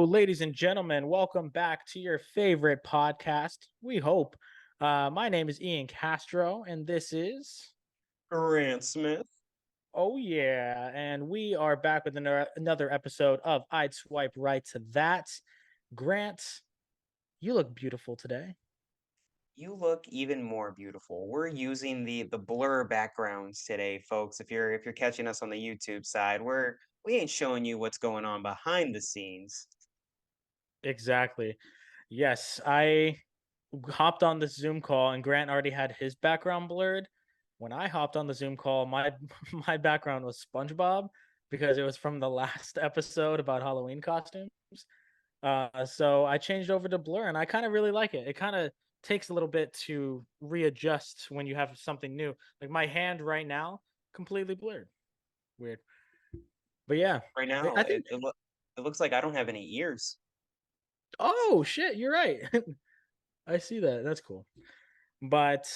ladies and gentlemen. Welcome back to your favorite podcast. We hope. My name is Ian Castro, and this is. Grant Smith. Oh, yeah. And we are back with another episode of I'd Swipe Right to That. Grant, you look beautiful today. You look even more beautiful. We're using the blur backgrounds today, folks. If you're catching us on the YouTube side, we ain't showing you what's going on behind the scenes. Exactly. Yes, I hopped on this Zoom call, and Grant already had his background blurred. When I hopped on the Zoom call, my my background was SpongeBob because it was from the last episode about Halloween costumes. So I changed over to blur, and I kind of really like it. It kind of takes a little bit to readjust when you have something new. Like my hand right now, completely blurred. Weird, but yeah, Right I now, think. it looks like I don't have any ears. Oh shit, you're right. I see that. That's cool. But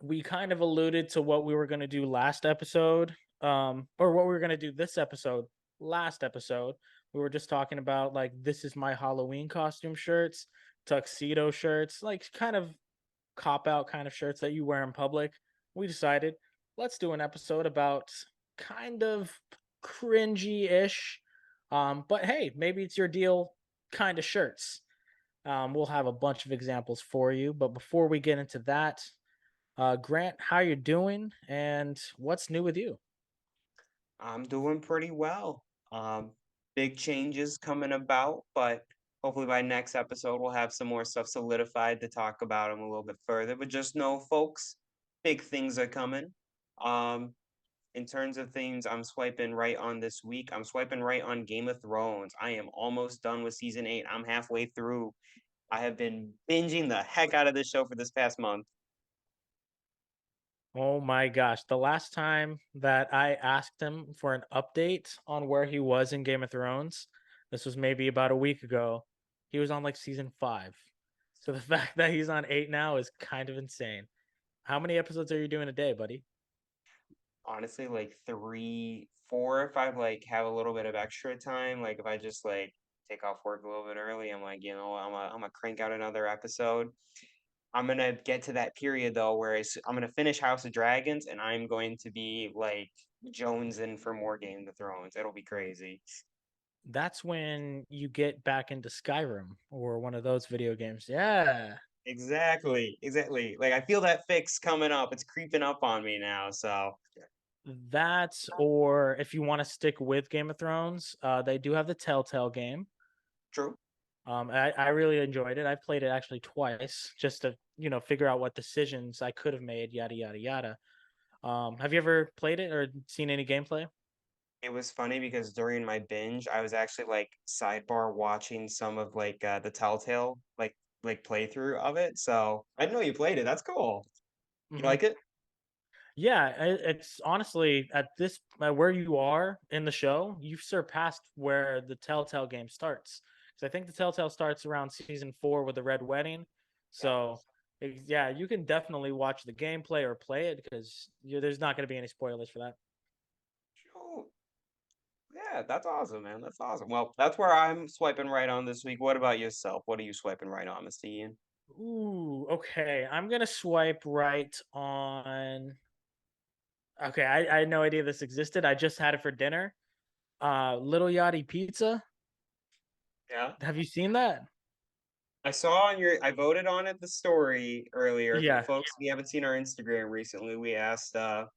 we kind of alluded to what we were going to do last episode, or what we were going to do this episode. Last episode, we were just talking about like this is my Halloween costume shirts, tuxedo shirts, like kind of cop out kind of shirts that you wear in public. We decided let's do an episode about kind of cringy ish, but hey, maybe it's your deal kind of shirts. We'll have a bunch of examples for you, but before we get into that, Grant, how you doing, and what's new with you? I'm doing pretty well. Big changes coming about, but hopefully by next episode we'll have some more stuff solidified to talk about them a little bit further. But just know, folks, big things are coming. Um, In terms of things I'm swiping right on this week, I'm swiping right on Game of Thrones. I am almost done with season 8. I'm halfway through. I have been binging the heck out of this show for this past month. Oh my gosh, the last time that I asked him for an update on where he was in Game of Thrones, this was maybe about a week ago. He was on like season 5. So the fact that he's on 8 now is kind of insane. How many episodes are you doing a day, buddy? Honestly, like 3, 4, if I like have a little bit of extra time, like if I just like take off work a little bit early, I'm like, I'm gonna crank out another episode. I'm gonna get to that period though where I'm gonna finish House of Dragons and I'm going to be like jonesing for more Game of Thrones. It'll be crazy. That's when you get back into Skyrim or one of those video games. Yeah. Exactly, exactly. Like I feel that fix coming up. It's creeping up on me now. So That's or if you want to stick with Game of Thrones, they do have the Telltale game. true. I really enjoyed it. I played it actually twice just to figure out what decisions I could have made. Yada yada yada. Have you ever played it or seen any gameplay? It was funny because during my binge, I was actually like sidebar watching some of like the Telltale like playthrough of it. So I didn't know you played it. That's cool. You Hmm. like it? Yeah, it's honestly at this where you are in the show, you've surpassed where the Telltale game starts. Because I think the Telltale starts around season 4 with the Red Wedding. Yeah. So yeah, you can definitely watch the gameplay or play it because there's not going to be any spoilers for that. Sure. Yeah, that's awesome, man. That's awesome. Well, that's where I'm swiping right on this week. What about yourself? What are you swiping right on, Mr. Ian? Ooh, okay. I'm gonna swipe right on. Okay, I had no idea this existed. I just had it for dinner. Little Yachty Pizza. Yeah. Have you seen that? I voted on it the story earlier. For Yeah. folks, if you haven't seen our Instagram recently, we asked about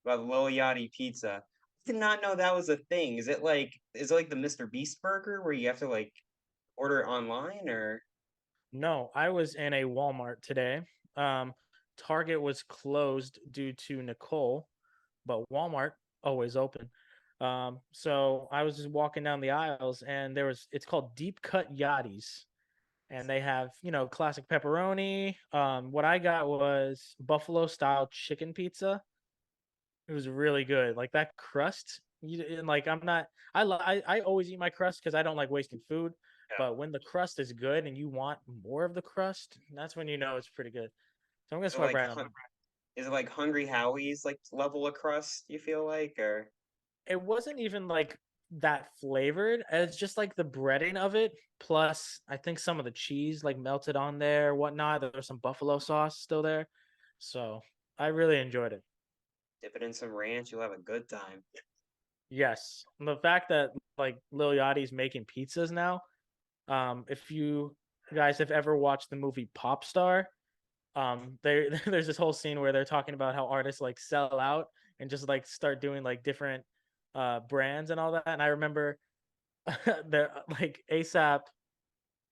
Lil Yachty pizza. Did not know that was a thing. Is it like the Mr. Beast burger where you have to like order it online or No, I was in a Walmart today. Um, Target was closed due to Nicole, but Walmart always open. So I was just walking down the aisles, and it's called Deep Cut Yachties, and they have classic pepperoni. What I got was buffalo style chicken pizza. It was really good. Like that crust, and like I'm not. I always eat my crust because I don't like wasting food. yeah. But when the crust is good and you want more of the crust, that's when you know it's pretty good. So I'm gonna Is it swipe like right on that. is it like Hungry Howie's like level of crust, you feel like, or It wasn't even like that flavored. It's just like the breading of it, plus I think some of the cheese like melted on there, whatnot. There's some buffalo sauce still there, so I really enjoyed it. Dip it in some ranch, you'll have a good time. Yes, and the fact that like Lil Yachty's making pizzas now. If you guys have ever watched the movie Pop Star, they there's this whole scene where they're talking about how artists like sell out and just like start doing like different brands and all that. And I remember the like ASAP.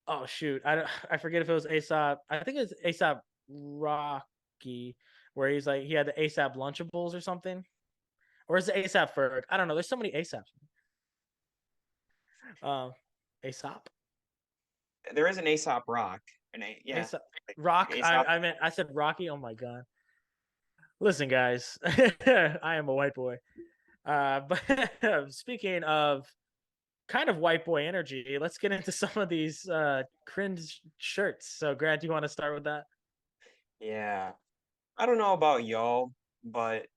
Oh shoot, I forget if it was ASAP. I think it's ASAP Rocky, where he's like he had the ASAP Lunchables or something, or is it ASAP Ferg? I don't know. There's so many ASAPs. Um, ASAP, There is an Aesop Rock, yeah, ASAP like Rock. Aesop. I meant I said Rocky. Oh my god. Listen, guys, I am a white boy. But speaking of kind of white boy energy, let's get into some of these cringe shirts. So, Grant, do you want to start with that? Yeah. I don't know about y'all, but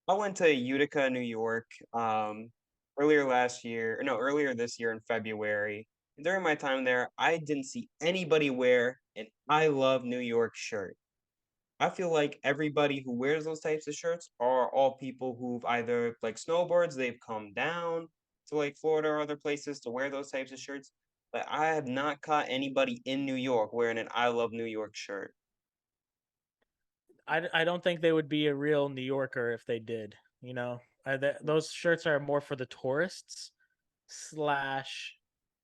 I went to Utica, New York, earlier last year, or no, earlier this year in February. During my time there, I didn't see anybody wear an I love New York shirt. I feel like everybody who wears those types of shirts are all people who've either like snowboards, they've come down to like Florida or other places to wear those types of shirts. But I have not caught anybody in New York wearing an I love New York shirt. I don't think they would be a real New Yorker if they did. You know, those shirts are more for the tourists slash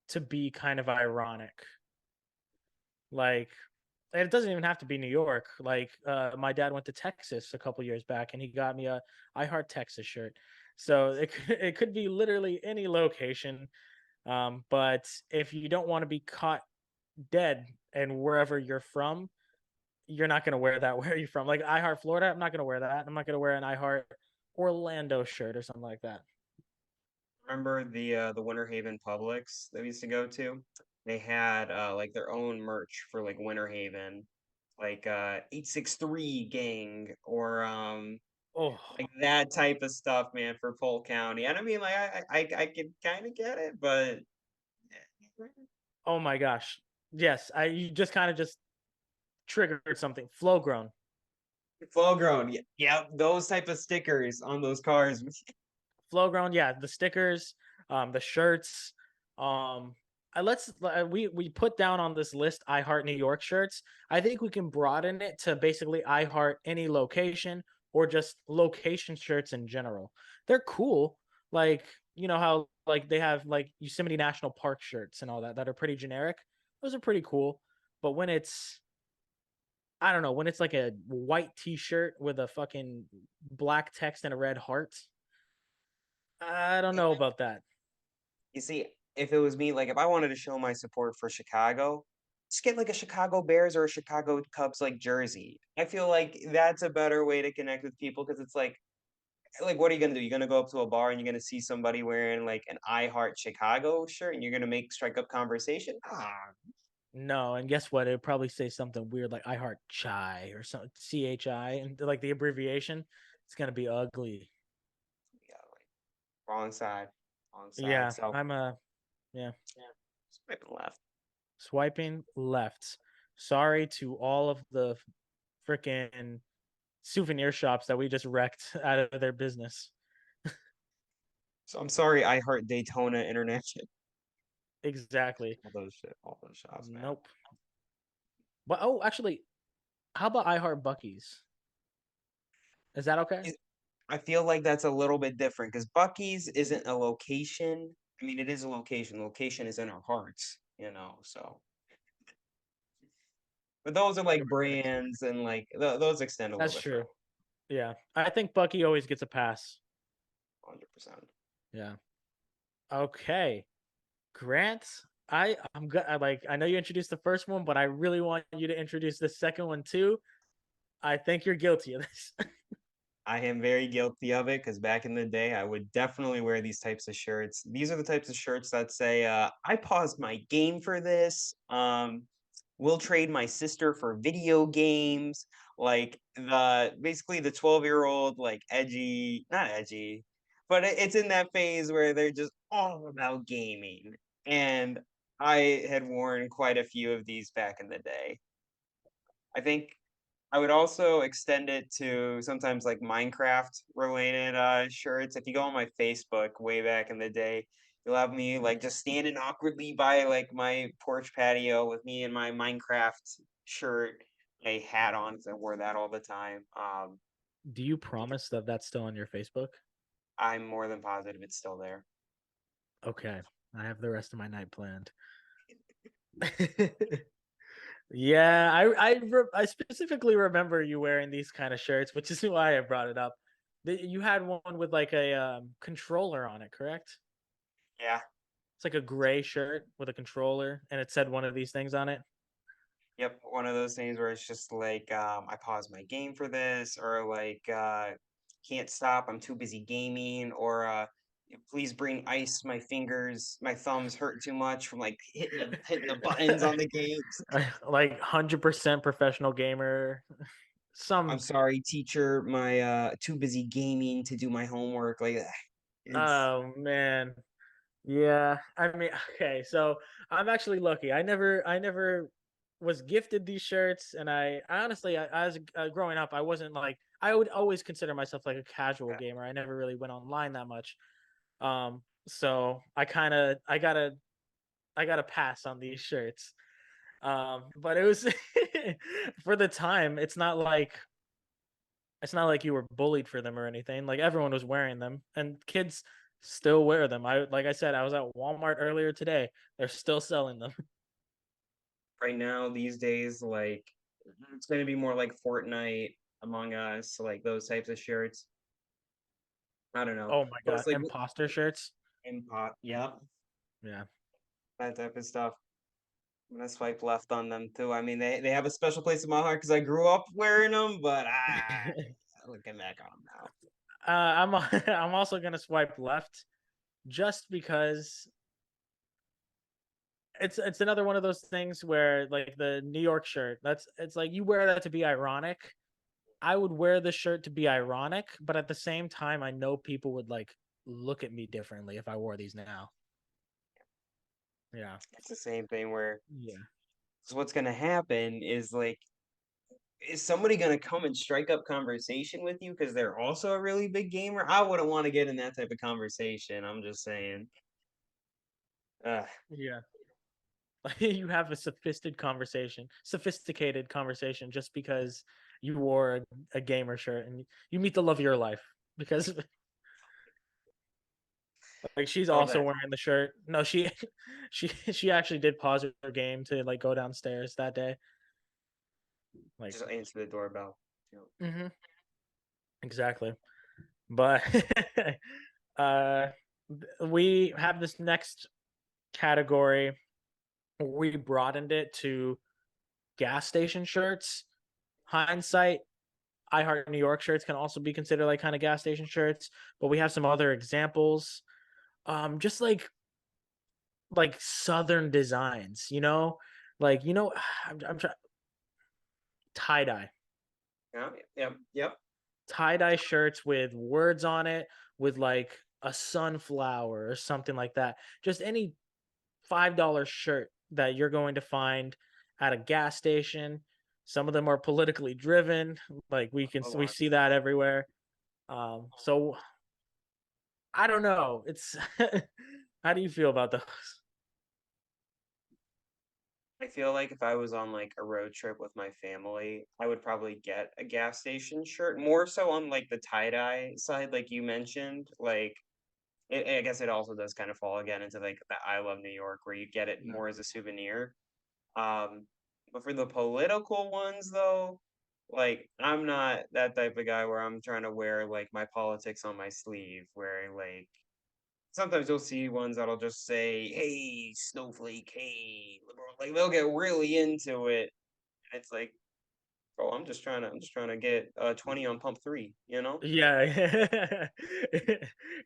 to be kind of ironic. Like, and it doesn't even have to be New York. Like, my dad went to Texas a couple years back, and he got me a "I Heart Texas" shirt. So it could be literally any location. But if you don't want to be caught dead and wherever you're from, you're not going to wear that. Where are you from? Like I Heart Florida, I'm not going to wear that. I'm not going to wear an I Heart Orlando shirt or something like that. Remember the Winter Haven Publix that we used to go to? They had like their own merch for like Winter Haven, like 863 gang or Oh, like that type of stuff, man, for Polk County. And I mean like I could kind of get it, but oh my gosh. Yes, I you just kind of just triggered something. Flow grown. full grown. Yeah, yeah, those type of stickers on those cars. Flow grown, yeah, the stickers, the shirts. We put down on this list I Heart New York shirts. I think we can broaden it to basically I Heart any location or just location shirts in general. They're cool. Like, you know how like they have like Yosemite National Park shirts and all that are pretty generic. Those are pretty cool. But when it's I don't know, when it's like a white t-shirt with a fucking black text and a red heart, I don't know about that. You see, if it was me, like if I wanted to show my support for Chicago, just get like a Chicago Bears or a Chicago Cubs like jersey. I feel like that's a better way to connect with people because it's like what are you gonna do? You're gonna go up to a bar and you're gonna see somebody wearing like an I Heart Chicago shirt and you're gonna make strike up conversation? Ah, No, and guess what? It would probably say something weird like I heart chai or something CHI and like the abbreviation. It's gonna be ugly. yeah, like wrong side, wrong side. Yeah, So I'm yeah, yeah, swipe left. swiping left. Sorry to all of the freaking souvenir shops that we just wrecked out of their business. So I'm sorry, I Heart Daytona International. Exactly. All those shops, man. Nope. But oh, actually, how about I Heart Bucky's? Is that okay? I feel like that's a little bit different because Bucky's isn't a location. I mean, it is a location. Location is in our hearts, you know. So, but those are like brands, and like those extend a little That's bit further. true. Yeah. I think Bucky always gets a pass. 100%. Yeah. Okay. Grant, I'm good. I know you introduced the first one, but I really want you to introduce the second one too. I think you're guilty of this. I am very guilty of it because back in the day, I would definitely wear these types of shirts. These are the types of shirts that say, "I paused my game for this." We'll trade my sister for video games. Like the basically the 12-year-old, like edgy, not edgy, but it's in that phase where they're just all about gaming, and I had worn quite a few of these back in the day. I think I would also extend it to sometimes like Minecraft related shirts. If you go on my Facebook way back in the day, you'll have me like just standing awkwardly by like my porch patio with me in my Minecraft shirt, a hat on because I wore that all the time. Do you promise that that's still on your Facebook? I'm more than positive it's still there. Okay, I have the rest of my night planned. Yeah, I specifically remember you wearing these kind of shirts, which is why I brought it up. You had one with like a controller on it, correct? Yeah. It's like a gray shirt with a controller, and it said one of these things on it. Yep, one of those things where it's just like, I paused my game for this, or like, can't stop, I'm too busy gaming, or please bring ice. My fingers, my thumbs hurt too much from like hitting the buttons on the games. Like 100% professional gamer. I'm Some sorry, teacher, my too busy gaming to do my homework. Like it's Oh man. Yeah, I mean, okay, so I'm actually lucky. I never was gifted these shirts, and I honestly, as growing up, I wasn't like I would always consider myself like a casual gamer. I never really went online that much. So I gotta pass on these shirts. But it was for the time. It's not like you were bullied for them or anything. Like everyone was wearing them, and kids still wear them. Like I said, I was at Walmart earlier today. They're still selling them. right now these days, like it's gonna be more like Fortnite, Among Us, like those types of shirts. I don't know. Oh my Plus, god, like imposter shirts. Impot, yep, Yeah. that type of stuff. I'm gonna swipe left on them too. I mean, they have a special place in my heart because I grew up wearing them, but looking back on them now. I'm also gonna swipe left just because it's another one of those things where like the New York shirt. It's like you wear that to be ironic. I would wear the shirt to be ironic, but at the same time, I know people would like look at me differently if I wore these now. Yeah. It's the same thing where Yeah. so what's gonna happen is like, is somebody gonna come and strike up conversation with you because they're also a really big gamer? I wouldn't want to get in that type of conversation. I'm just saying. Uh, Yeah. You have a sophisticated conversation just because you wore a gamer shirt and you meet the love of your life because like she's oh, also that wearing the shirt. No, she she actually did pause her game to like go downstairs that day. Like just answer the doorbell. You know, mhm, exactly. But uh we have this next category. We broadened it to gas station shirts. Hindsight, I Heart New York shirts can also be considered like kind of gas station shirts, but we have some other examples. Just like southern designs, like I'm trying tie dye, yeah, yep, yep. tie dye shirts with words on it, with like a sunflower or something like that. Just any $5 shirt that you're going to find at a gas station. Some of them are politically driven, like Other we ones. see that everywhere. So I don't know. It's how do you feel about those? I feel like if I was on like a road trip with my family, I would probably get a gas station shirt. More so on like the tie dye side, like you mentioned. Like I guess it also does kind of fall again into like the I love New York, where you get it Yeah. more as a souvenir. Um, but for the political ones, though, like I'm not that type of guy where I'm trying to wear like my politics on my sleeve. Where like sometimes you'll see ones that'll just say, "Hey, snowflake, hey, liberal." Like they'll get really into it. And it's like, bro, I'm just trying to get 20 on pump three. You know? Yeah.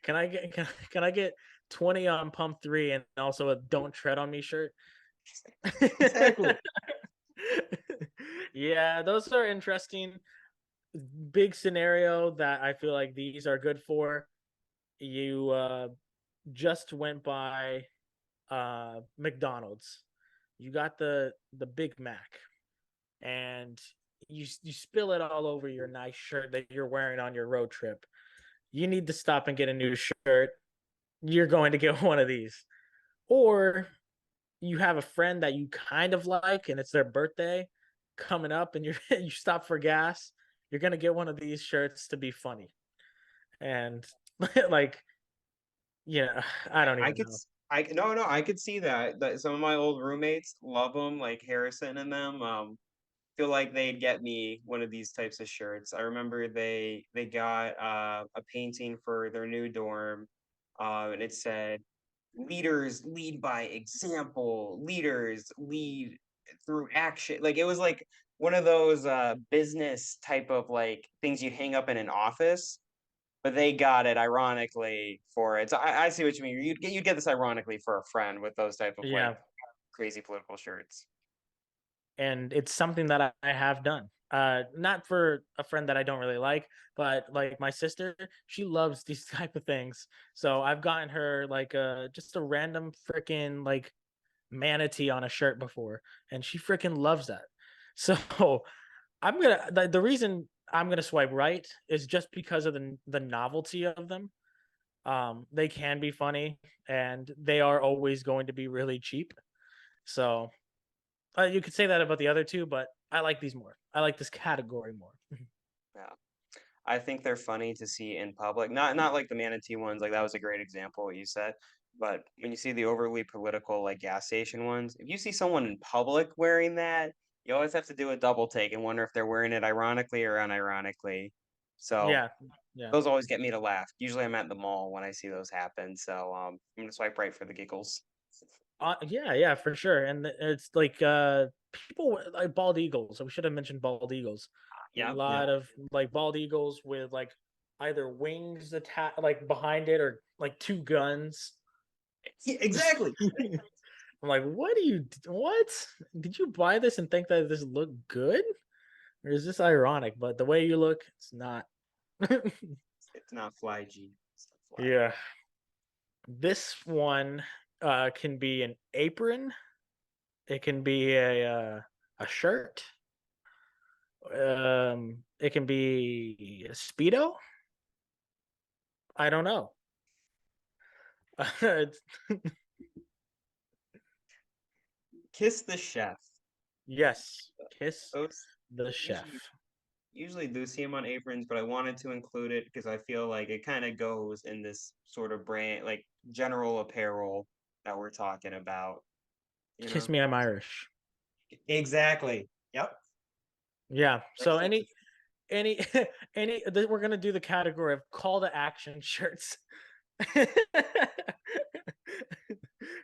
Can I get 20 on pump 3 and also a don't tread on me shirt? Exactly. Yeah, those are interesting. Big scenario that I feel like these are good for. You just went by McDonald's. You got the Big Mac, and you spill it all over your nice shirt that you're wearing on your road trip. You need to stop and get a new shirt. You're going to get one of these. Or you have a friend that you kind of like and it's their birthday coming up and you stop for gas. You're going to get one of these shirts to be funny. And like, yeah, I don't I even could, know. no, I could see that. That some of my old roommates love them, like Harrison and them. Feel like they'd get me one of these types of shirts. I remember they got a painting for their new dorm, and it said, "Leaders lead by example. Leaders lead through action." Like it was like one of those business type of like things you'd hang up in an office, but they got it ironically for it. So I see what you mean. You'd get this ironically for a friend with those type of like Yeah. crazy political shirts. And it's something that I have done. Not for a friend that I don't really like, but like my sister, she loves these type of things. So I've gotten her like just a random freaking like manatee on a shirt before, and she freaking loves that. So the reason I'm gonna swipe right is just because of the novelty of them. They can be funny, and they are always going to be really cheap. So you could say that about the other two, but I like these more. I like this category more. Yeah. I think they're funny to see in public. Not like the manatee ones, like that was a great example what you said. But when you see the overly political like gas station ones, if you see someone in public wearing that, you always have to do a double take and wonder if they're wearing it ironically or unironically. So Yeah, yeah, those always get me to laugh. Usually I'm at the mall when I see those happen. So I'm gonna swipe right for the giggles. yeah, yeah, for sure. And it's like people like bald eagles. We should have mentioned bald eagles. A Yep, yep. lot of like bald eagles with like either wings attached like behind it or like two guns. Yeah, exactly. I'm like, what? Did you buy this and think that this looked good? Or is this ironic? But the way you look, it's not. It's not fly G. It's not fly. Yeah. This one can be an apron. It can be a shirt. It can be a speedo. I don't know. It's- Kiss the chef. yes, kiss Those the usually chef. usually do see them on aprons, but I wanted to include it because I feel like it kind of goes in this sort of brand, like general apparel that we're talking about, you Kiss know? me, I'm Irish. Exactly. Yep. Yeah. So Makes sense. any we're gonna do the category of call to action shirts.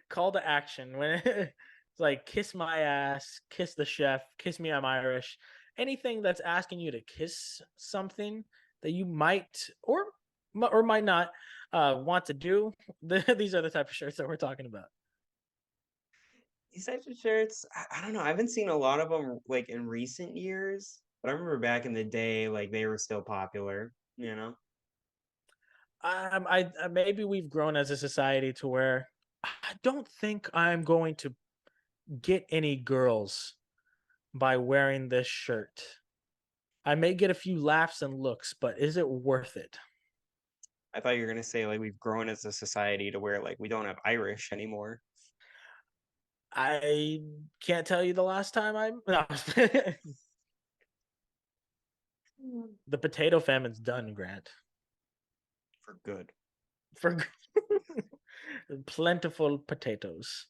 Call to action when it's like kiss my ass, kiss the chef, kiss me, I'm Irish. Anything that's asking you to kiss something that you might or might not want to do. These are the type of shirts that we're talking about. These types of shirts, I don't know. I haven't seen a lot of them like in recent years, but I remember back in the day, like they were still popular, you know? Maybe we've grown as a society to where I don't think I'm going to get any girls by wearing this shirt. I may get a few laughs and looks, but is it worth it? I thought you were gonna say like we've grown as a society to where like we don't have Irish anymore. I can't tell you the last time I no. The potato famine's done, Grant. For good. For plentiful potatoes.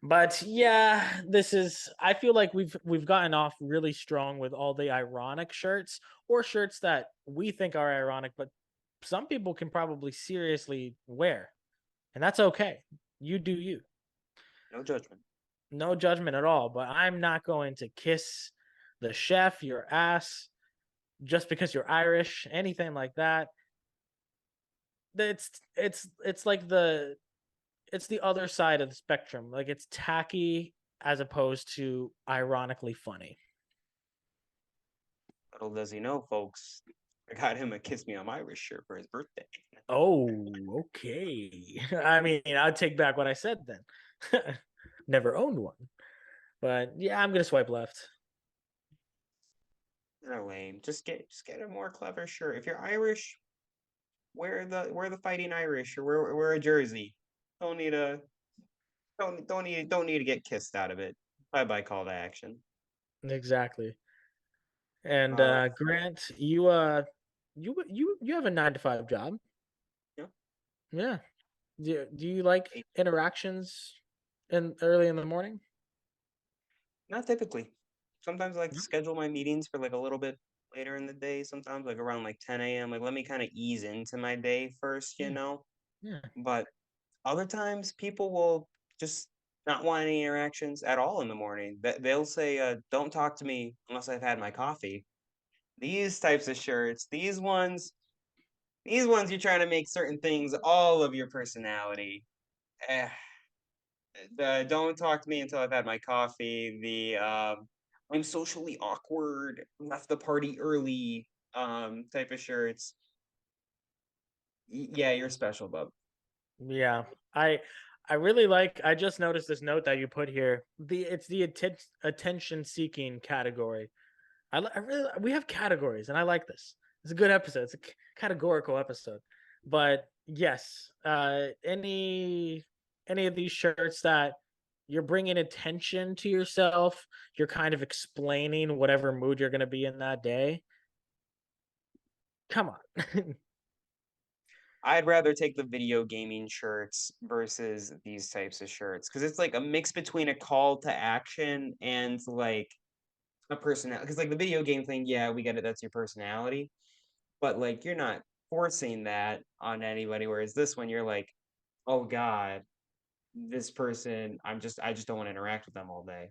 But yeah, this is I feel like we've gotten off really strong with all the ironic shirts or shirts that we think are ironic, but some people can probably seriously wear. And that's okay. You do you. No judgment. No judgment at all, but I'm not going to kiss the chef your ass just because you're Irish, anything like that. It's like it's the other side of the spectrum. Like it's tacky as opposed to ironically funny. Little does he know, folks. I got him a "Kiss Me I'm Irish" shirt for his birthday. Oh, okay. I mean, I'll take back what I said then. Never owned one. But yeah, I'm gonna swipe left. They're lame. Just get a more clever shirt. If you're Irish, wear the Fighting Irish or wear a jersey. Don't need a don't need to get kissed out of it. Bye bye call to action. Exactly. And Uh, Grant, you have a 9 to 5 job. yeah, Yeah. Do you like hey, interactions in early in the morning? not typically. Sometimes I like to No. schedule my meetings for like a little bit later in the day. Sometimes like around like 10 a.m. Like let me kind of ease into my day first, Yeah. Yeah. But other times people will just not want any interactions at all in the morning. They'll say, "Don't talk to me unless I've had my coffee." These types of shirts, these ones you're trying to make certain things all of your personality. Eh, the "Don't talk to me until I've had my coffee," "I'm socially awkward, left the party early," type of shirts. Yeah, you're special, bub. Yeah. I I really like I just noticed this note that you put here. It's the attention seeking category. I really we have categories and I like this. It's a good episode. It's a categorical episode. But yes, any of these shirts that you're bringing attention to yourself, you're kind of explaining whatever mood you're going to be in that day. Come on. I'd rather take the video gaming shirts versus these types of shirts because it's like a mix between a call to action and like a personality. Because like the video game thing, yeah, we get it. That's your personality, but like you're not forcing that on anybody. Whereas this one, you're like, oh god, this person, I just don't want to interact with them all day.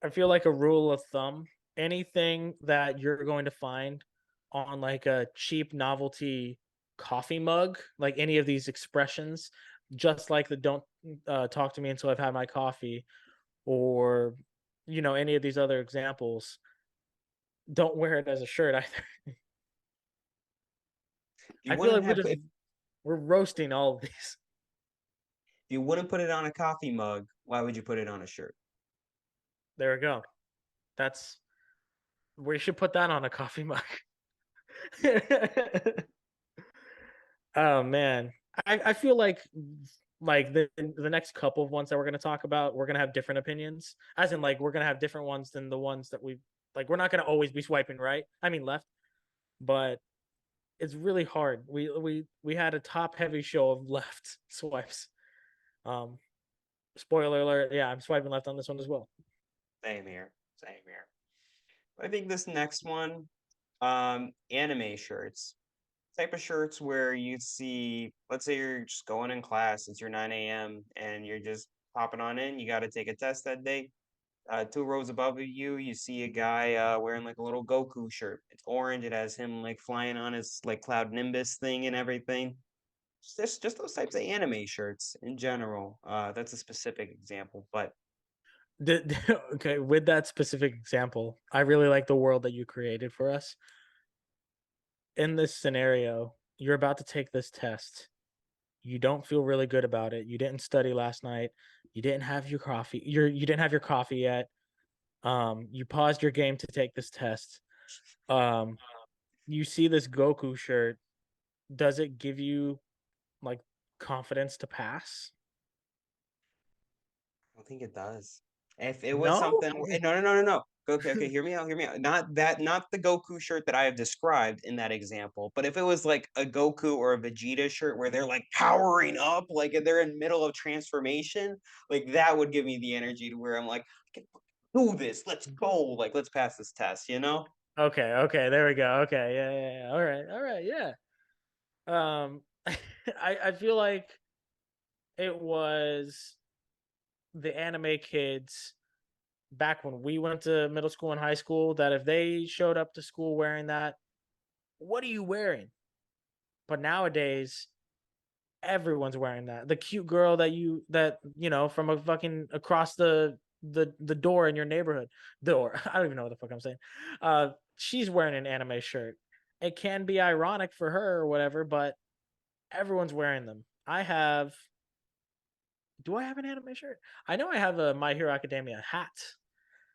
I feel like a rule of thumb, anything that you're going to find on like a cheap novelty coffee mug, like any of these expressions, just like the don't talk to me until I've had my coffee, or any of these other examples, don't wear it as a shirt either. If you I feel wouldn't like have, if we're roasting all of these. you wouldn't put it on a coffee mug, why would you put it on a shirt? There we go. That's we should put that on a coffee mug. Oh man, I feel like the next couple of ones that we're gonna talk about, we're gonna have different opinions. As in, like we're gonna have different ones than the ones that we like. We're not gonna always be swiping right. I mean left, but it's really hard. We had a top heavy show of left swipes. Um, Spoiler alert. Yeah, I'm swiping left on this one as well. Same here, same here. I think this next one, anime shirts. Type of shirts where you see, let's say you're just going in class, it's your 9 a.m. and you're just popping on in, you got to take a test that day. 2 rows above you, you see a guy wearing like a little Goku shirt. It's orange. It has him like flying on his like cloud nimbus thing and everything. Just those types of anime shirts in general. That's a specific example, but Okay, with that specific example, I really like the world that you created for us. In this scenario, you're about to take this test. You don't feel really good about it. You didn't study last night. You didn't have your coffee. You didn't have your coffee yet. You paused your game to take this test. Um, you see this Goku shirt. Does it give you like confidence to pass? I don't think it does. If it was No. something no, no, no, no, no. Okay, okay, hear me out. Not the Goku shirt that I have described in that example, but if it was like a Goku or a Vegeta shirt where they're like powering up, like they're in middle of transformation, like that would give me the energy to where I'm like, "I can do this. Let's go. Like let's pass this test, you know?" Okay. Okay. There we go. Okay. Yeah. Yeah. Yeah. All right. All right. Yeah. I feel like it was the anime kids back when we went to middle school and high school that if they showed up to school wearing that, what are you wearing? But nowadays, everyone's wearing that. The cute girl that from a fucking across the door in your neighborhood door. I don't even know what the fuck I'm saying. She's wearing an anime shirt. it can be ironic for her or whatever, but everyone's wearing them. I have do I have an anime shirt? I know I have a My Hero Academia hat.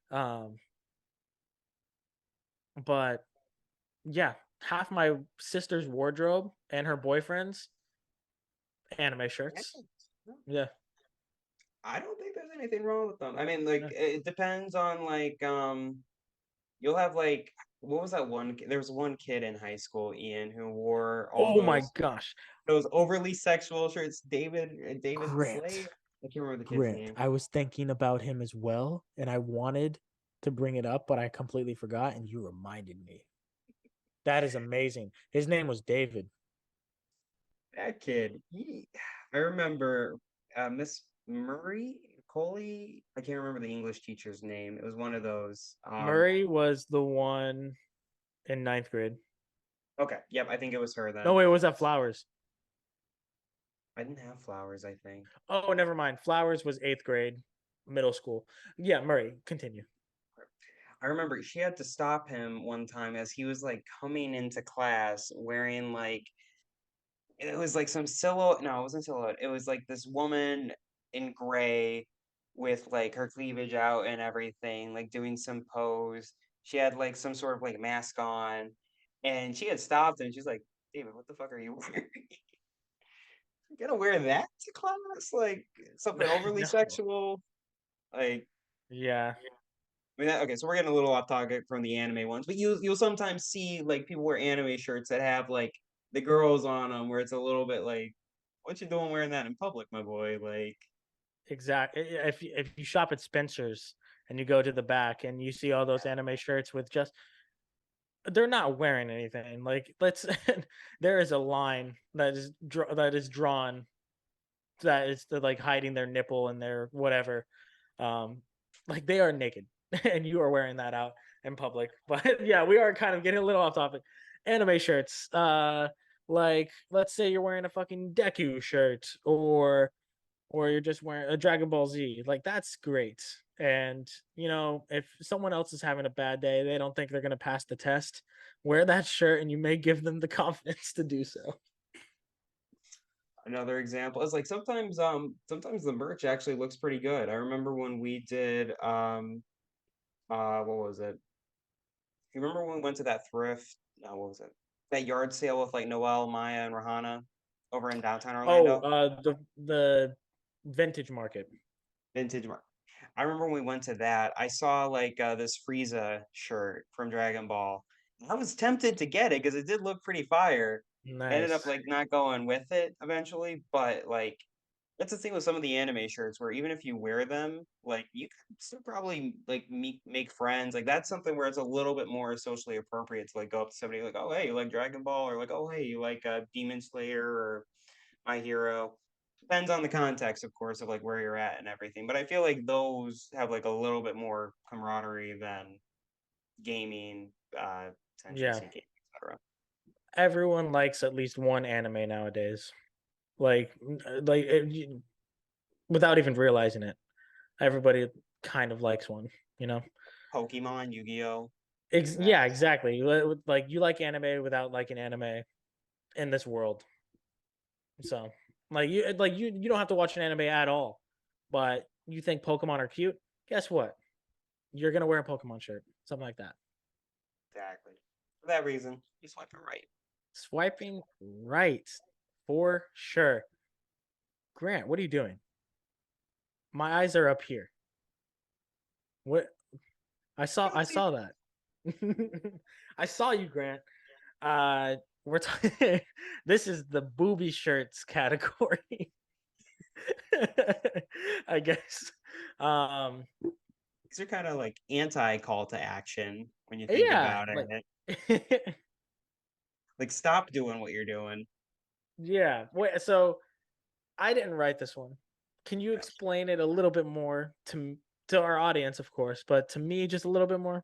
Um, but yeah, half my sister's wardrobe and her boyfriend's anime Yeah, shirts. Yeah. I don't think there's anything wrong with them. I mean, like Yeah. it depends on like you'll have like what was that one? There was one kid in high school, Ian, who wore all Oh my gosh. those overly sexual shirts. David Grant. Slade. I can't remember the kid's Grant. name. I was thinking about him as well, and I wanted to bring it up, but I completely forgot, and you reminded me. That is amazing. His name was David. That kid. I remember Miss Murray Coley. I can't remember the English teacher's name. It was one of those. Murray was the one in ninth grade. Okay, yep, I think it was her No, then. wait, was that Flowers? I didn't have flowers, I think. Oh, never mind. Flowers was eighth grade, middle school. Yeah, Murray, continue. I remember she had to stop him one time as he was like coming into class wearing like it was like some silhouette. No, it wasn't silhouette. It was like this woman in gray with like her cleavage out and everything, like doing some pose. She had like some sort of like mask on, and she had stopped and she's like, "David, what the fuck are you wearing? You gonna wear that to class? Like something overly No. sexual? Like." Yeah, I mean, okay, so we're getting a little off topic from the anime ones, but you'll sometimes see like people wear anime shirts that have like the girls on them, where it's a little bit like, "What you doing wearing that in public, my boy?" Like, exactly. If you shop at Spencer's and you go to the back and you see all those anime shirts with just they're not wearing anything. Like let's there is a line that is drawn that is like hiding their nipple and their whatever. Um, like they are naked, and you are wearing that out in public. But yeah, we are kind of getting a little off topic. Anime shirts, like let's say you're wearing a fucking Deku shirt, or you're just wearing a Dragon Ball Z. Like that's great. And if someone else is having a bad day, they don't think they're gonna pass the test. Wear that shirt, and you may give them the confidence to do so. another example is like sometimes the merch actually looks pretty good. I remember when we did what was it? You remember when we went to that thrift? No, what was it? That yard sale with like Noel, Maya, and Rahana over in downtown Oh, Orlando? the vintage market. Vintage Mark. I remember when we went to that, I saw like this Frieza shirt from Dragon Ball. I was tempted to get it because it did look pretty fire. Ended up Nice. like not going with it eventually, but like that's the thing with some of the anime shirts where even if you wear them, like you could still probably like make friends. Like that's something where it's a little bit more socially appropriate to like go up to somebody like, oh hey, you like Dragon Ball, or like, oh hey, you like Demon Slayer or My Hero. Depends on the context, of course, of like where you're at and everything. But I feel like those have like a little bit more camaraderie than gaming, attention Yeah. seeking, etc. Everyone likes at least one anime nowadays. Like, without even realizing it, everybody kind of likes one. You know? Pokemon, Yu-Gi-Oh, Yeah, exactly. exactly. Like you like anime without liking anime in this world. So, you don't have to watch an anime at all, but you think Pokemon are cute. Guess what? You're gonna wear a Pokemon shirt, something like that. Exactly. For that reason, you swipe it right. Swiping right for sure. Grant, what are you doing? My eyes are up here. What You don't I see saw that. I saw you, Grant. We're talking. This is the booby shirts category, I guess. Um, these are kind of like anti-call to action when you think yeah, about like, it. Like stop doing what you're doing. yeah. Wait, so I didn't write this one. Can you explain it a little bit more to our audience, of course, but to me, just a little bit more?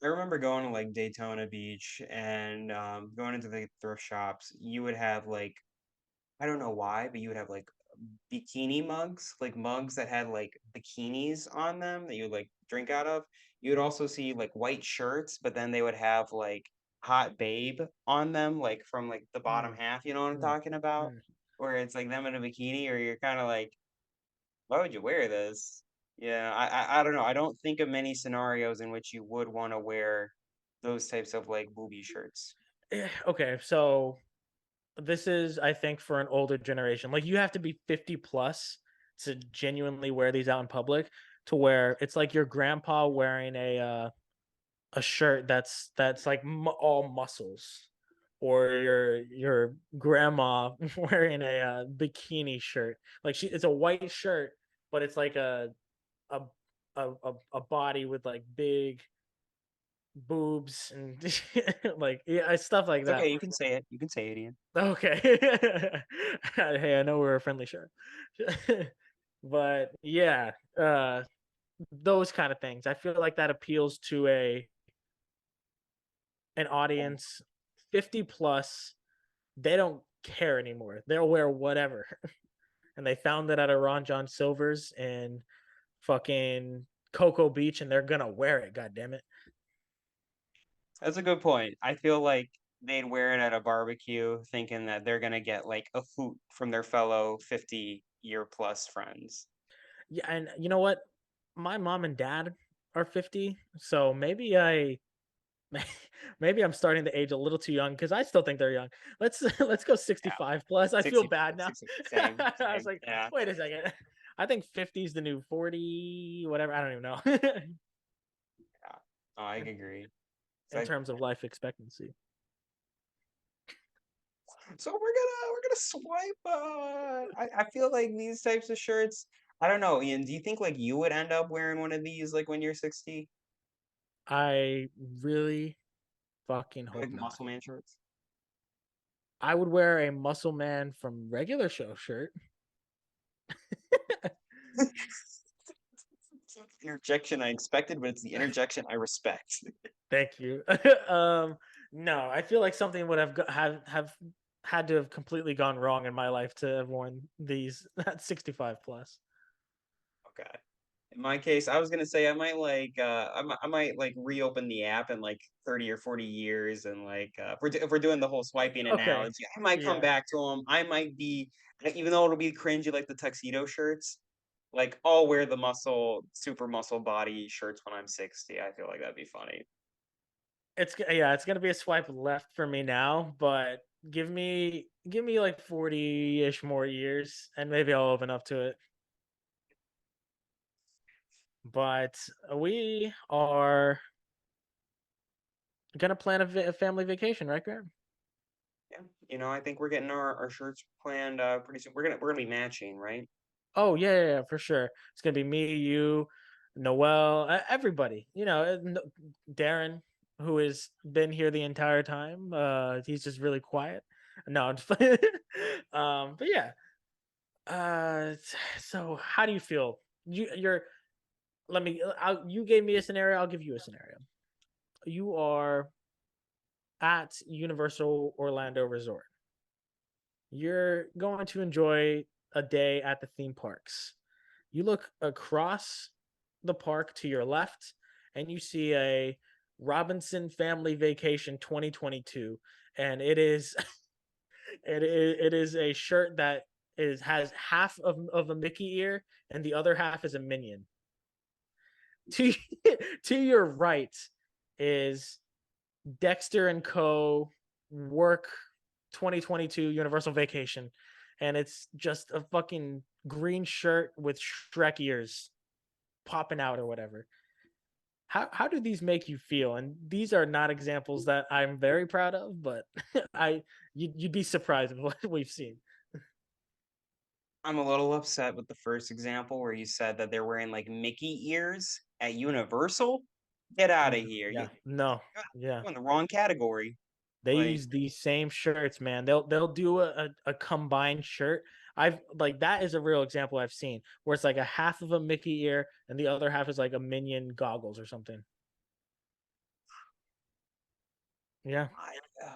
I remember going to like Daytona Beach and going into the thrift shops. You would have like I don't know why, but you would have like bikini mugs, like mugs that had like bikinis on them that you would like drink out of. You would also see like white shirts, but then they would have like hot babe on them, like from like the bottom Mm, half, you know what I'm mm, talking about? mm. Where it's like them in a bikini, or you're kind of like, why would you wear this? Yeah, I don't know. I don't think of many scenarios in which you would want to wear those types of like booby shirts. Okay, so this is, I think, for an older generation. Like you have to be 50 plus to genuinely wear these out in public, to where it's like your grandpa wearing a shirt that's like all muscles, or your grandma wearing a bikini shirt. Like it's a white shirt, but it's like a a body with like big boobs and like yeah, stuff like It's that. okay, you can say it. You can say it, Ian. Okay. Hey, I know we're a friendly show. But yeah, those kind of things. I feel like that appeals to a an Yeah. audience 50 plus. They don't care anymore. They'll wear whatever. And they found it at a Ron John Silver's in fucking Cocoa Beach, and they're gonna wear it, god damn it. That's a good point. I feel like they'd wear it at a barbecue thinking that they're gonna get like a hoot from their fellow 50-year plus friends. Yeah, and you know what? My mom and dad are 50, so maybe I'm starting to age a little too young because I still think they're young. Let's let's go Yeah. 65 plus. I feel 60, bad now. 60, same, I was same. like, Yeah. wait a second. I think 50 is the new 40, whatever. I don't even know. Yeah. Oh, I agree. It's In like, terms of life expectancy. so we're gonna swipe. I feel like these types of shirts. I don't know, Ian. Do you think like you would end up wearing one of these like when you're 60? I really fucking Like hope not. muscle man shirts? I would wear a muscle man from regular show shirt. Interjection I expected, but it's the interjection I respect. Thank you. No, I feel like something would have had to have completely gone wrong in my life to have worn these at 65 plus. Okay. In my case, I was gonna say I might like I might like reopen the app in like 30 or 40 years, and like if we're doing the whole swiping Okay. analogy, I might come Yeah. back to them. I might be, like, even though it'll be cringy like the tuxedo shirts, like I'll wear the super muscle body shirts when I'm 60. I feel like that'd be funny. Yeah, it's gonna be a swipe left for me now, but give me like 40-ish more years and maybe I'll open up to it. But we are gonna plan a family vacation, right, Graham? Yeah. I think we're getting our shirts planned pretty soon. We're gonna be matching, right? Oh yeah, for sure. It's gonna be me, you, Noel, everybody. Darren, who has been here the entire time. He's just really quiet. No, I'm just playing. But yeah. So how do you feel? You're. Let me. You gave me a scenario. I'll give you a scenario. You are at Universal Orlando Resort. You're going to enjoy a day at the theme parks. You look across the park to your left and you see a Robinson Family Vacation 2022, and it is a shirt that has half of a Mickey ear and the other half is a minion. To to your right is Dexter and Co. Work 2022 Universal Vacation, and it's just a fucking green shirt with Shrek ears popping out or whatever. How do these make you feel? And these are not examples that I'm very proud of, but you'd be surprised with what we've seen. I'm a little upset with the first example where you said that they're wearing like Mickey ears at Universal. Get out of here. Yeah, no, yeah. You're in the wrong category. They Like, use these same shirts, man. They'll do a combined shirt. I've like that is a real example I've seen where it's like a half of a Mickey ear and the other half is like a minion goggles or something. Yeah. I, uh,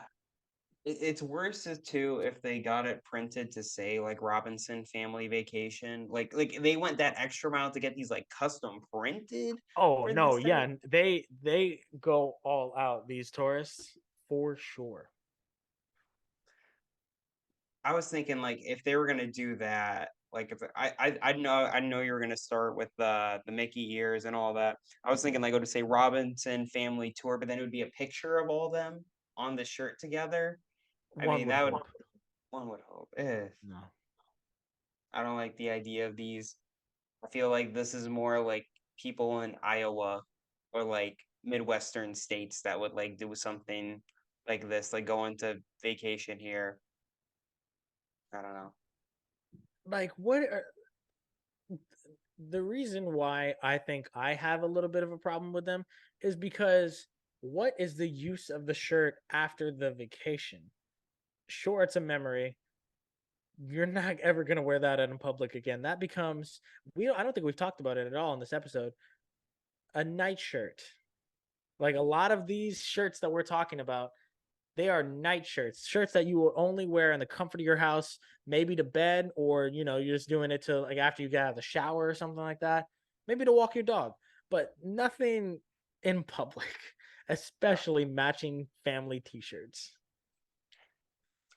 it's worse as too if they got it printed to say like Robinson Family Vacation. Like they went that extra mile to get these like custom printed Oh for no, these yeah. type. And they go all out, these tourists, for sure. I was thinking like if they were gonna do that, like if I know you were gonna start with the Mickey ears and all that. I was thinking like go to say Robinson Family Tour, but then it would be a picture of all them on the shirt together. I One mean, would that would hope. one would hope. Eh, No. I don't like the idea of these. I feel like this is more like people in Iowa or like Midwestern states that would like do something like this, like go into vacation here. I don't know. Like what are, the reason why I think I have a little bit of a problem with them is because what is the use of the shirt after the vacation? Sure, it's a memory. You're not ever going to wear that out in public again. That becomes I don't think we've talked about it at all in this episode. A night shirt. Like a lot of these shirts that we're talking about, they are night shirts, shirts that you will only wear in the comfort of your house, maybe to bed, or you're just doing it to like after you get out of the shower or something like that. Maybe to walk your dog, but nothing in public, especially matching family t-shirts.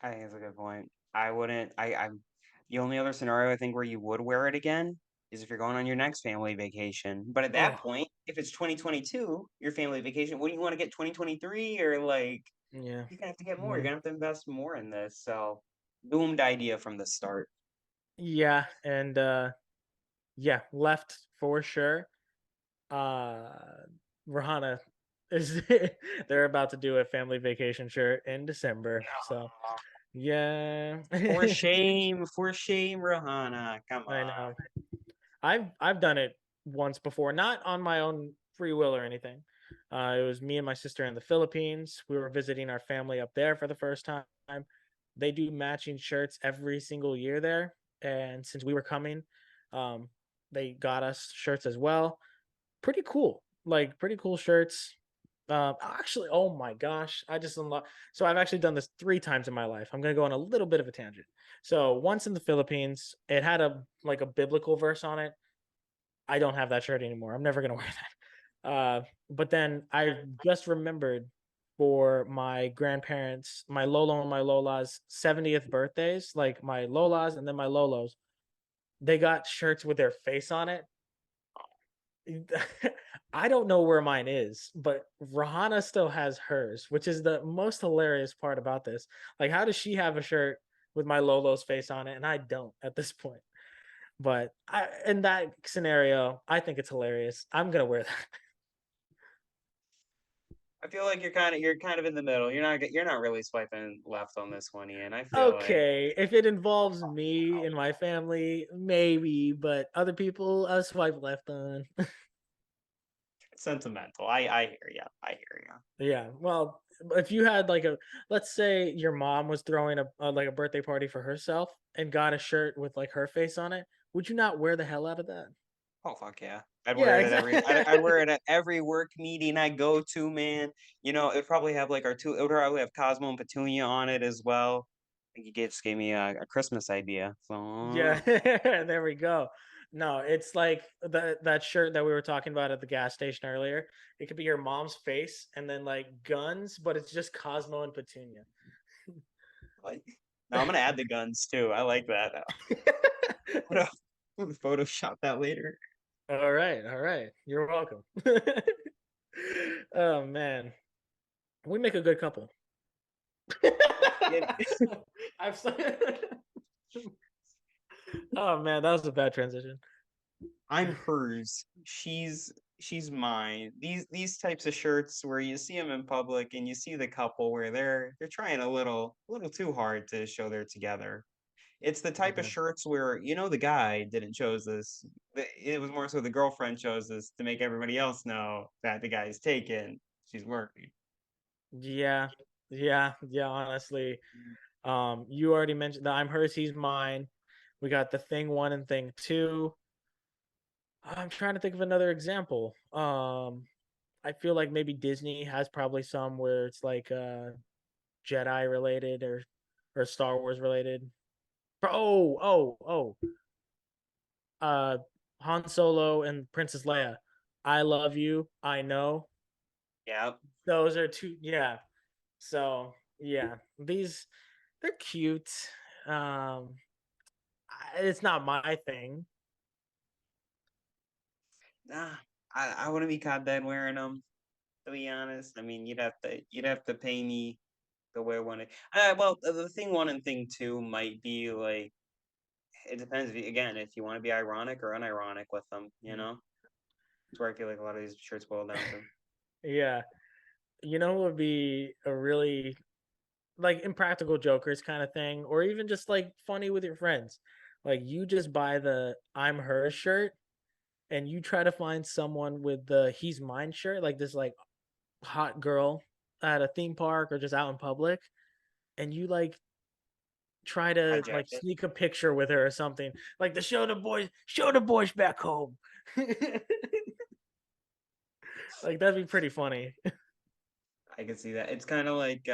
I think it's a good point. I wouldn't. I'm the only other scenario I think where you would wear it again is if you're going on your next family vacation. But at that Oh, point, if it's 2022, your family vacation, what do you want to get 2023 or like yeah. you're gonna have to get more. You're Yeah. gonna have to invest more in this. So doomed idea from the start. Yeah, and yeah, left for sure. Uh Rahana is they're about to do a family vacation shirt in December. So No. yeah. For shame, Rohana. Come I on. know. I've done it once before, not on my own free will or anything. It was me and my sister in the Philippines. We were visiting our family up there for the first time. They do matching shirts every single year there, and since we were coming, um, they got us shirts as well. Pretty cool, like pretty cool shirts. Actually, oh my gosh, I just unlocked. So I've actually done this 3 times in my life. I'm gonna go on a little bit of a tangent. So once in the Philippines, it had a like a biblical verse on it. I don't have that shirt anymore. I'm never gonna wear that. But then I just remembered for my grandparents, my Lolo and my Lola's 70th birthdays, like my Lola's and then my Lolo's, they got shirts with their face on it. I don't know where mine is, but Rahana still has hers, which is the most hilarious part about this. Like, how does she have a shirt with my Lolo's face on it and I don't at this point? But in that scenario, I think it's hilarious. I'm gonna wear that. I feel like you're kind of in the middle. You're not really swiping left on this one, Ian. I feel like Okay, if it involves me and my family, maybe, but other people, I swipe left on. it's sentimental. I hear you. I hear you. Yeah, well, if you had like let's say your mom was throwing like a birthday party for herself and got a shirt with like her face on it, would you not wear the hell out of that? Oh fuck yeah. I'd Yeah, wear it at exactly. I'd wear it at every work meeting I go to, man. You know, it'd probably have like it would probably have Cosmo and Petunia on it as well. I think just gave me a Christmas idea. Yeah, So there we go. No, it's like that shirt that we were talking about at the gas station earlier. It could be your mom's face and then like guns, but it's just Cosmo and Petunia. like no, I'm gonna add the guns too. I like that. I'm gonna Photoshop that later. All right, all right. You're welcome. Oh man, we make a good couple. Yeah, I've oh man, that was a bad transition. I'm hers. She's mine. These types of shirts where you see them in public and you see the couple where they're trying a little too hard to show they're together. It's the type of Yeah. shirts where you know the guy didn't chose this. It was more so the girlfriend chose this to make everybody else know that the guy's taken. She's worried. Yeah, yeah. Honestly, you already mentioned that I'm hers, he's mine. We got the thing one and thing two. I'm trying to think of another example. I feel like maybe Disney has probably some where it's like Jedi related or Star Wars related. Oh. Uh Han Solo and Princess Leia. I love you. I know. Yeah. Those are two, yeah. So yeah, these they're cute. Um, it's not my thing. Nah, I wouldn't be caught dead wearing them. To be honest, I mean, you'd have to pay me to wear one. Well, the thing one and thing two might be like it depends again if you want to be ironic or unironic with them. Mm. It's where I feel like a lot of these shirts boil down to. Yeah, you know, what would be a really like impractical jokers kind of thing, or even just like funny with your friends. Like you just buy the "I'm her" shirt, and you try to find someone with the "he's mine" shirt, like this like hot girl at a theme park or just out in public, and you like try to Hijack like it. sneak a picture with her or something, like the show the boys back home. Like that'd be pretty funny. I can see that. It's kind of like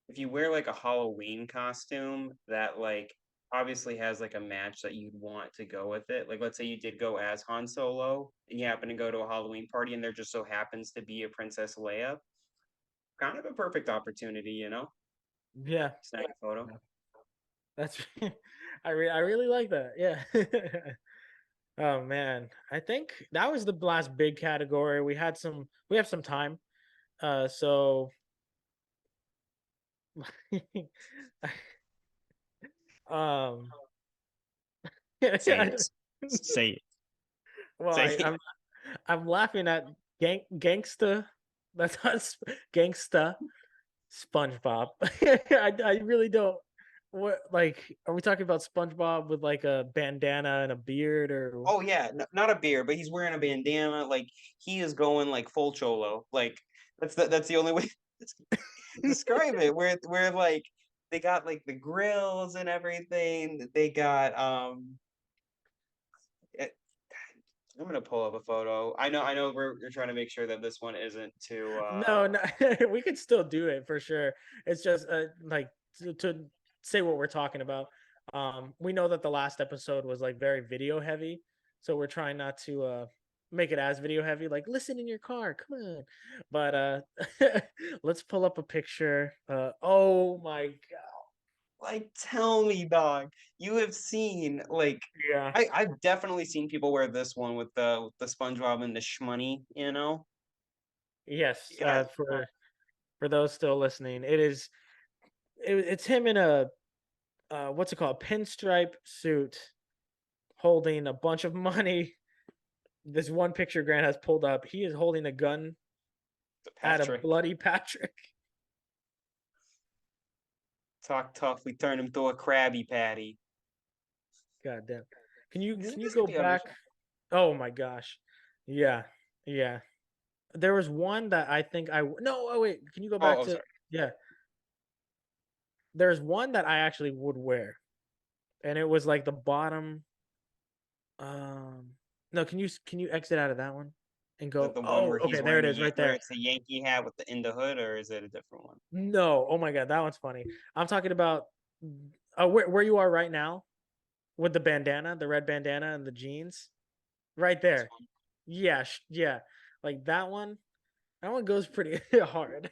if you wear like a Halloween costume that like obviously has like a match that you'd want to go with it. Like let's say you did go as Han Solo and you happen to go to a Halloween party and there just so happens to be a Princess Leia. Kind of a perfect opportunity. Yeah, Snag a photo. yeah. That's I really like that. Yeah. Oh man, I think that was the last big category. We have some time. So um Say it. Say it. well, Say it. I'm laughing at gangsta. That's not gangsta SpongeBob. I really don't. What like are we talking about SpongeBob with like a bandana and a beard or Oh yeah, not a beer, but he's wearing a bandana. Like he is going like full cholo. Like that's the only way to describe it. Where like they got like the grills and everything. They got eh, I'm gonna pull up a photo. I know we're trying to make sure that this one isn't too no, no, we could still do it for sure. It's just like to say what we're talking about. We know that the last episode was like very video heavy, so we're trying not to make it as video heavy. Like listen in your car, come on. But let's pull up a picture. Oh my god, like tell me, dog. You have seen like yeah, I've definitely seen people wear this one with the SpongeBob and the shmoney. yes. Yeah, For those still listening, it's him in a what's it called, pinstripe suit, holding a bunch of money. This one picture Grant has pulled up, he is holding a gun the at a Patrick. bloody Patrick. Talk tough, we turn him to a Krabby Patty. God damn. This Can you this go could be on the back? show. Oh my gosh. Yeah. Yeah. There was one that I think no, oh wait, can you go back Oh, to sorry. yeah. There's one that I actually would wear. And it was like the bottom um no, can you exit out of that one and Is it go, the one "Oh, where he's okay, there wearing it is right where there." it's a Yankee hat with the in the hood, or is it a different one? No, oh my god, that one's funny. I'm talking about where you are right now with the bandana, the red bandana and the jeans. Right This there. one. Yeah, yeah. Like that one goes pretty hard.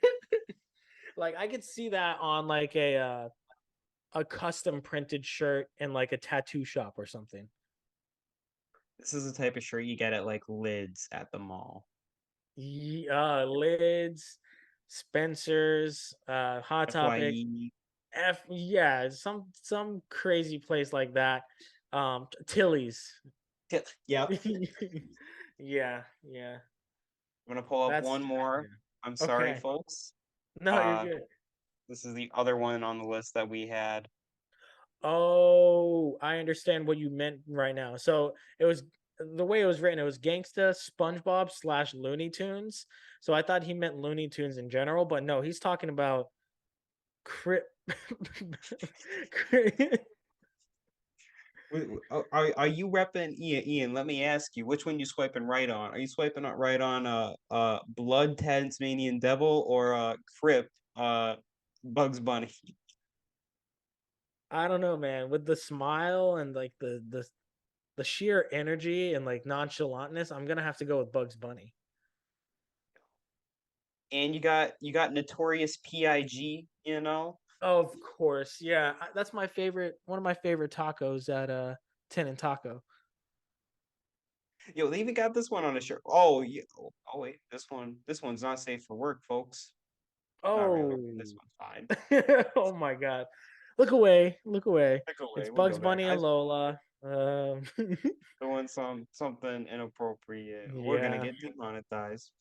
Like I could see that on like a custom printed shirt in like a tattoo shop or something. This is the type of shirt you get at like Lids at the mall. Lids, Spencer's, Hot Topic, FYE. yeah, some crazy place like that. Tilly's. Yep. Yeah, yeah. I'm gonna pull up That's one more. I'm yeah. sorry, Okay. folks. No, you're Uh, good. this is the other one on the list that we had. Oh, I understand what you meant right now. So it was the way it was written, it was Gangsta SpongeBob slash Looney Tunes. So I thought he meant Looney Tunes in general, but no, he's talking about Crip. Are you repping Ian? Ian, let me ask you, which one you swiping right on? Are you swiping right on Blood Tasmanian Devil or Crip Bugs Bunny? I don't know, man. With the smile and like the sheer energy and like nonchalantness, I'm gonna have to go with Bugs Bunny. and you got Notorious Pig, you know? Of course, yeah. That's my favorite. One of my favorite tacos at Tin and Taco. Yo, they even got this one on the shirt. Oh, yeah. Oh, wait, this one's not safe for work, folks. Not really. This Oh, one's fine. oh my God! Look away! Look away! Look It's away, look Bugs away. Bunny I and Lola. doing something inappropriate. We're gonna Yeah, get demonetized.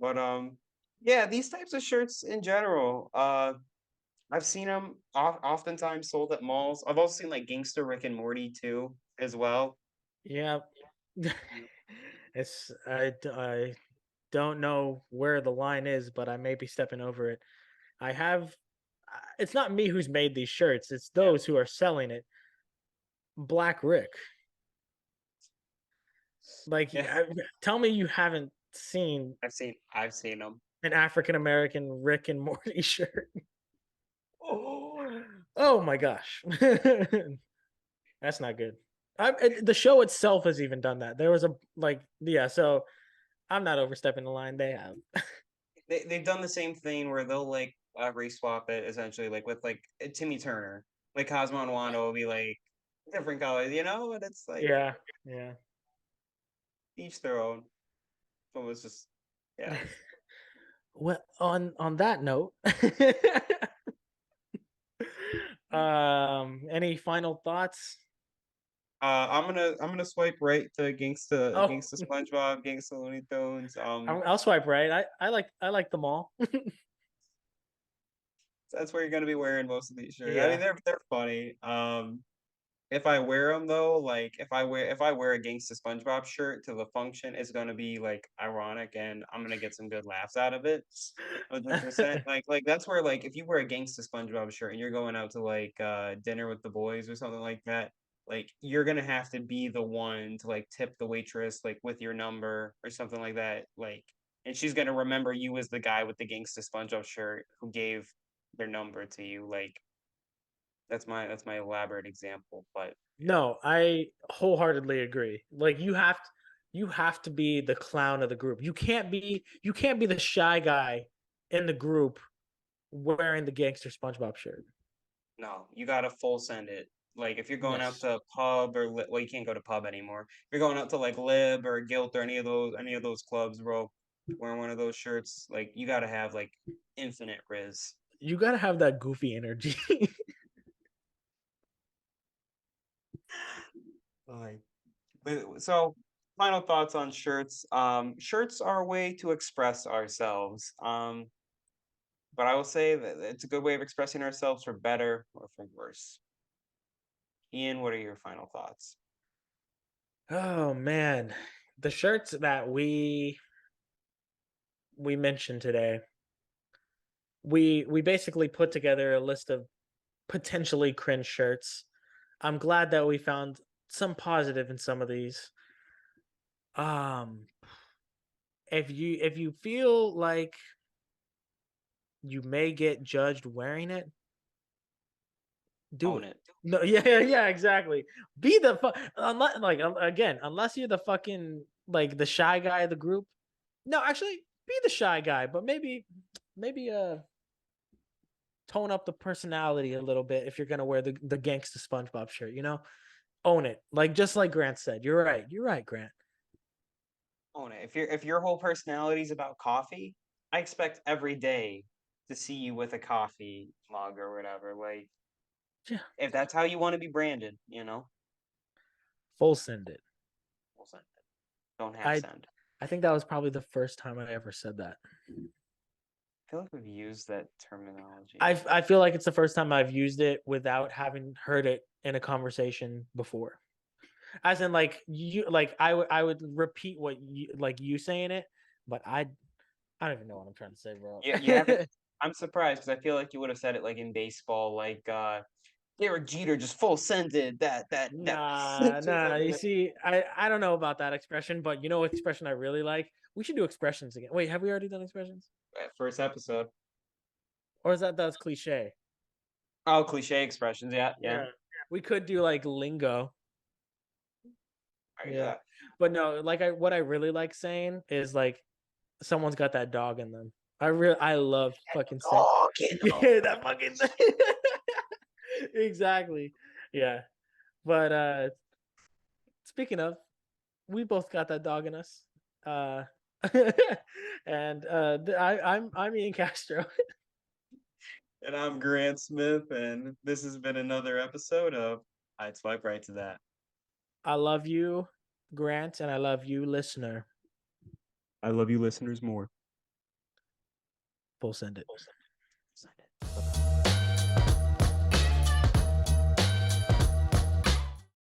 But yeah, these types of shirts in general. I've seen them oftentimes sold at malls. I've also seen like Gangster Rick and Morty too, as well. yeah. I don't know where the line is, but I may be stepping over it. I have. It's not me who's made these shirts. It's Yeah. those who are selling it. Black Rick. Like, Yeah, tell me you haven't seen I've seen them. an African American Rick and Morty shirt. Oh my gosh. That's not good. The show itself has even done that. There was a yeah, so I'm not overstepping the line. They have. They've done the same thing where they'll like race swap it essentially, like with like Timmy Turner, like Cosmo and Wanda will be like different colors, and it's like Yeah, yeah. each their own. So it's just yeah. Well, on that note, any final thoughts? I'm gonna swipe right to Oh, Gangsta SpongeBob, Gangsta Looney Tunes. I'll swipe right. I like them all. That's where you're gonna be wearing most of these shirts. I mean, Yeah. they're funny. If I wear them though, like if I wear a Gangsta SpongeBob shirt to the function, it's gonna be like ironic, and I'm gonna get some good laughs out of it. 100%. Like that's where like if you wear a Gangsta SpongeBob shirt and you're going out to like dinner with the boys or something like that, like you're gonna have to be the one to like tip the waitress like with your number or something like that. Like, and she's gonna remember you as the guy with the Gangsta SpongeBob shirt who gave their number to you. Like that's my elaborate example, but yeah. No, I wholeheartedly agree. Like you have to be the clown of the group. You can't be the shy guy in the group wearing the gangster SpongeBob shirt. No, you gotta full send it. Like if you're going out Yes. to a pub or well, you can't go to pub anymore. If you're going out to like Lib or Guilt or any of those clubs, bro, wearing one of those shirts, like you gotta have like infinite Riz. You got to have that goofy energy. Like, so final thoughts on shirts. Shirts are a way to express ourselves. But I will say that it's a good way of expressing ourselves for better or for worse. Ian, what are your final thoughts? Oh man, the shirts that we mentioned today. We basically put together a list of potentially cringe shirts. I'm glad that we found some positive in some of these. Um if you feel like you may get judged wearing it, do Own it. it. No, yeah, exactly. Be the unless again, unless you're the fucking like the shy guy of the group. No, actually, be the shy guy, but maybe tone up the personality a little bit if you're gonna wear the gangsta SpongeBob shirt. Own it. Like just like Grant said. You're right. You're right, Grant. Own it. If your whole personality is about coffee, I expect every day to see you with a coffee mug or whatever. Like, Yeah, if that's how you want to be branded, full send it. we'll send it. Don't half I send. I think that was probably the first time I ever said that. I feel like we've used that terminology. I feel like it's the first time I've used it without having heard it in a conversation before. As in, like I would repeat what you saying it, but I don't even know what I'm trying to say, bro. You haven't. I'm surprised because I feel like you would have said it like in baseball, like Derek Jeter just full sended that Nah, or nah. something You like see, I don't know about that expression, but you know what expression I really like? We should do expressions again. Wait, have we already done expressions? that. First episode. Or is that's cliche? Oh, cliche expressions. Yeah, yeah. Yeah. We could do like lingo. Yeah. Yeah. But no, what I really like saying is like someone's got that dog in them. I love fucking saying Talking yeah, that fucking exactly. Yeah. But speaking of, we both got that dog in us. Uh and I'm Ian Castro. And I'm Grant Smith, and this has been another episode of I'd Swipe Right to That. I love you, Grant, and I love you, listener. I love you listeners more. Full send it. Sign it.